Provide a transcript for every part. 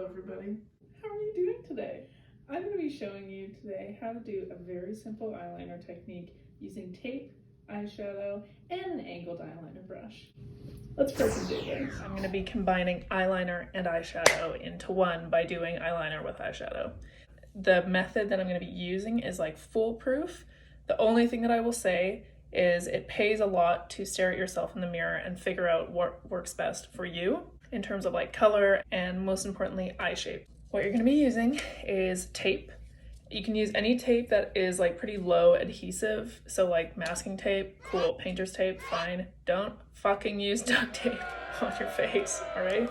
everybody. How are you doing today? I'm going to be showing you today how to do a very simple eyeliner technique using tape, eyeshadow, and an angled eyeliner brush. Let's freaking do this. I'm going to be combining eyeliner and eyeshadow into one by doing eyeliner with eyeshadow. The method that I'm going to be using is like foolproof. The only thing that I will say is it pays a lot to stare at yourself in the mirror and figure out what works best for you in terms of like color and most importantly eye shape. What you're going to be using is tape. You can use any tape that is like pretty low adhesive, so like masking tape, cool, painter's tape, fine. Don't fucking use duct tape on your face, all right?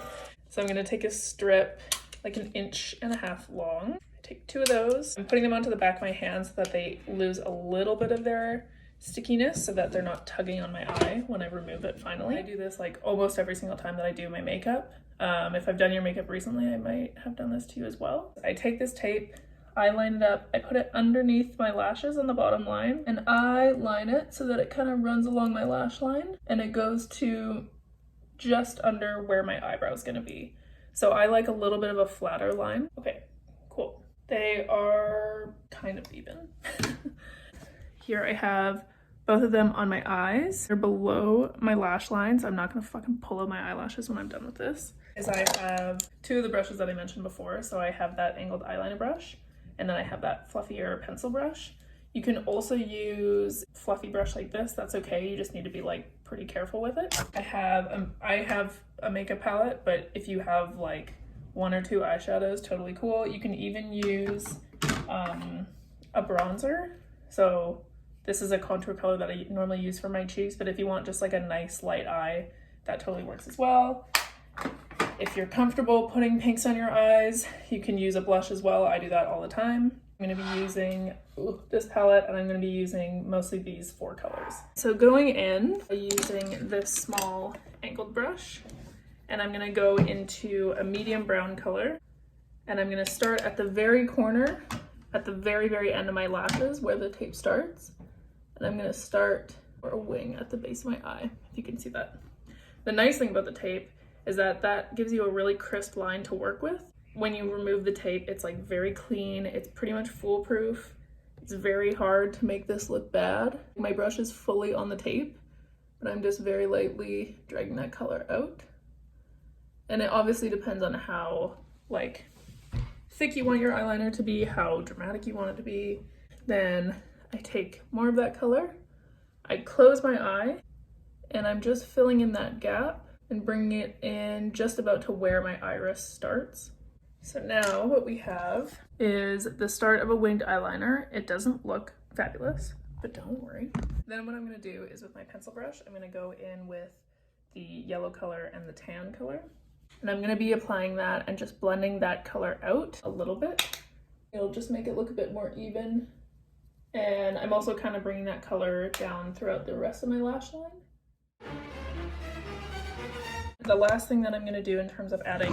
So I'm going to take a strip like 1.5 inches long. I take 2 of those. I'm putting them onto the back of my hand so that they lose a little bit of their stickiness so that they're not tugging on my eye when I remove it finally. I do this like almost every single time that I do my makeup. If I've done your makeup recently, I might have done this to you as well. I take this tape, I line it up, I put it underneath my lashes on the bottom line, and I line it so that it kind of runs along my lash line and it goes to just under where my eyebrow is going to be. So I like a little bit of a flatter line. Okay, cool. They are kind of even. Here I have both of them on my eyes. They're below my lash line, so I'm not gonna fucking pull out my eyelashes when I'm done with this. I have 2 of the brushes that I mentioned before. So I have that angled eyeliner brush, and then I have that fluffier pencil brush. You can also use fluffy brush like this, that's okay. You just need to be like pretty careful with it. I have a makeup palette, but if you have like 1 or 2 eyeshadows, totally cool. You can even use a bronzer. So this is a contour color that I normally use for my cheeks, but if you want just like a nice light eye, that totally works as well. If you're comfortable putting pinks on your eyes, you can use a blush as well. I do that all the time. I'm going to be using this palette, and I'm going to be using mostly these 4 colors. So going in, I'm using this small angled brush, and I'm going to go into a medium brown color, and I'm going to start at the very corner, at the very, very end of my lashes where the tape starts. And I'm going to start for a wing at the base of my eye, if you can see that. The nice thing about the tape is that that gives you a really crisp line to work with. When you remove the tape, it's like very clean. It's pretty much foolproof. It's very hard to make this look bad. My brush is fully on the tape, but I'm just very lightly dragging that color out. And it obviously depends on how like thick you want your eyeliner to be, how dramatic you want it to be. Then I take more of that color, I close my eye, and I'm just filling in that gap and bringing it in just about to where my iris starts. So now what we have is the start of a winged eyeliner. It doesn't look fabulous, but don't worry. Then what I'm going to do is with my pencil brush, I'm going to go in with the yellow color and the tan color. And I'm going to be applying that and just blending that color out a little bit. It'll just make it look a bit more even. And I'm also kind of bringing that color down throughout the rest of my lash line. The last thing that I'm going to do in terms of adding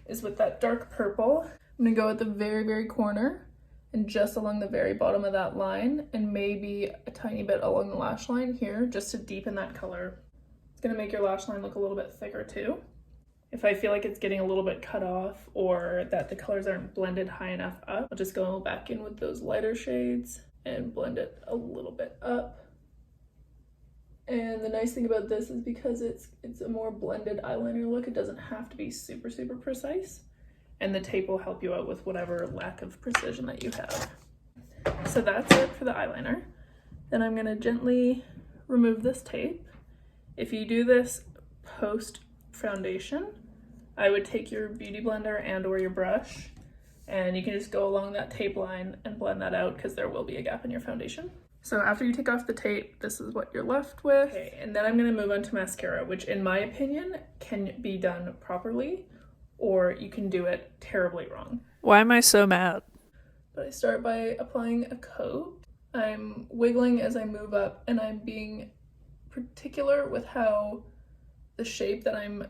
is with that dark purple. I'm going to go at the very, very corner and just along the very bottom of that line, and maybe a tiny bit along the lash line here just to deepen that color. It's going to make your lash line look a little bit thicker too. If I feel like it's getting a little bit cut off or that the colors aren't blended high enough up, I'll just go back in with those lighter shades and blend it a little bit up. And the nice thing about this is because it's a more blended eyeliner look, it doesn't have to be super, super precise. And the tape will help you out with whatever lack of precision that you have. So that's it for the eyeliner. Then I'm gonna gently remove this tape. If you do this post foundation, I would take your beauty blender and or your brush, and you can just go along that tape line and blend that out because there will be a gap in your foundation. So after you take off the tape, this is what you're left with. Okay, and then I'm going to move on to mascara, which in my opinion can be done properly, or you can do it terribly wrong. Why am I so mad? But I start by applying a coat. I'm wiggling as I move up, and I'm being particular with how the shape that I'm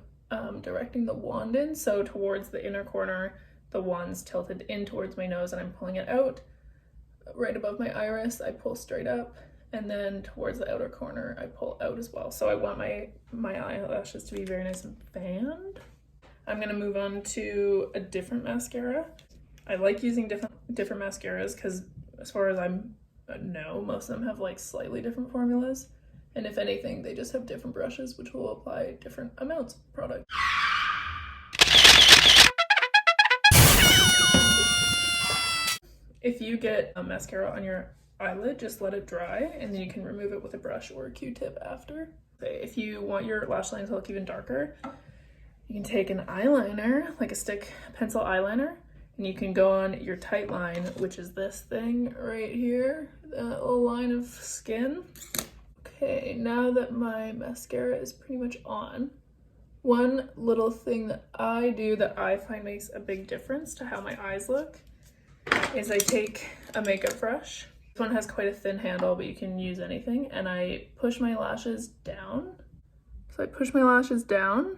directing the wand in. So towards the inner corner, the wand's tilted in towards my nose and I'm pulling it out. Right above my iris, I pull straight up, And then towards the outer corner, I pull out as well. So I want my eyelashes to be very nice and fanned. I'm gonna move on to a different mascara. I like using different mascaras because as far as I know, most of them have like slightly different formulas. And if anything, they just have different brushes, which will apply different amounts of product. If you get a mascara on your eyelid, just let it dry and then you can remove it with a brush or a Q-tip after. If you want your lash line to look even darker, you can take an eyeliner, like a stick pencil eyeliner, and you can go on your tight line, which is this thing right here, that little line of skin. Okay, now that my mascara is pretty much on, one little thing that I do that I find makes a big difference to how my eyes look is I take a makeup brush. This one has quite a thin handle, but you can use anything, and I push my lashes down. So I push my lashes down,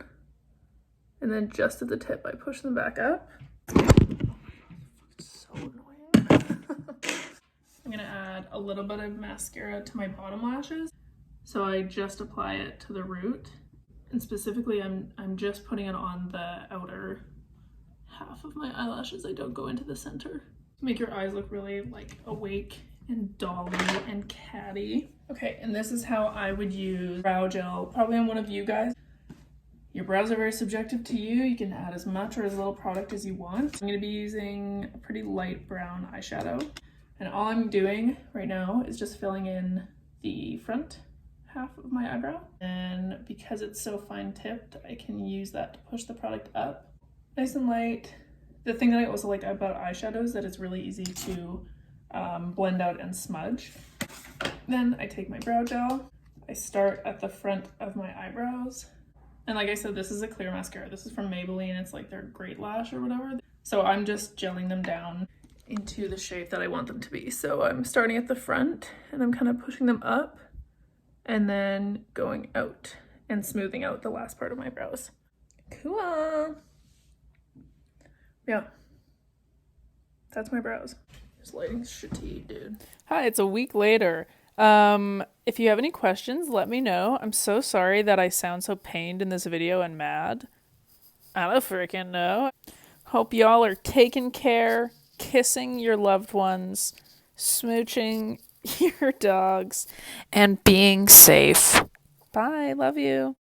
and then just at the tip, I push them back up. It's so annoying. I'm gonna add a little bit of mascara to my bottom lashes. So I just apply it to the root, and specifically I'm just putting it on the outer half of my eyelashes. I don't go into the center. Make your eyes look really like awake and dolly and catty. Okay, and this is how I would use brow gel, probably on one of you guys. Your brows are very subjective to you. You can add as much or as little product as you want. I'm gonna be using a pretty light brown eyeshadow. And all I'm doing right now is just filling in the front half of my eyebrow. And because it's so fine tipped, I can use that to push the product up. Nice and light. The thing that I also like about eyeshadow is that it's really easy to blend out and smudge. Then I take my brow gel. I start at the front of my eyebrows. And like I said, this is a clear mascara. This is from Maybelline. It's like their Great Lash or whatever. So I'm just gelling them down into the shape that I want them to be. So I'm starting at the front and I'm kind of pushing them up and then going out and smoothing out the last part of my brows. Cool. Yeah, that's my brows. This lighting's shitty, dude. Hi, it's a week later. If you have any questions, let me know. I'm so sorry that I sound so pained in this video and mad. I don't freaking know. Hope y'all are taking care, kissing your loved ones, smooching your dogs, and being safe. Bye, love you.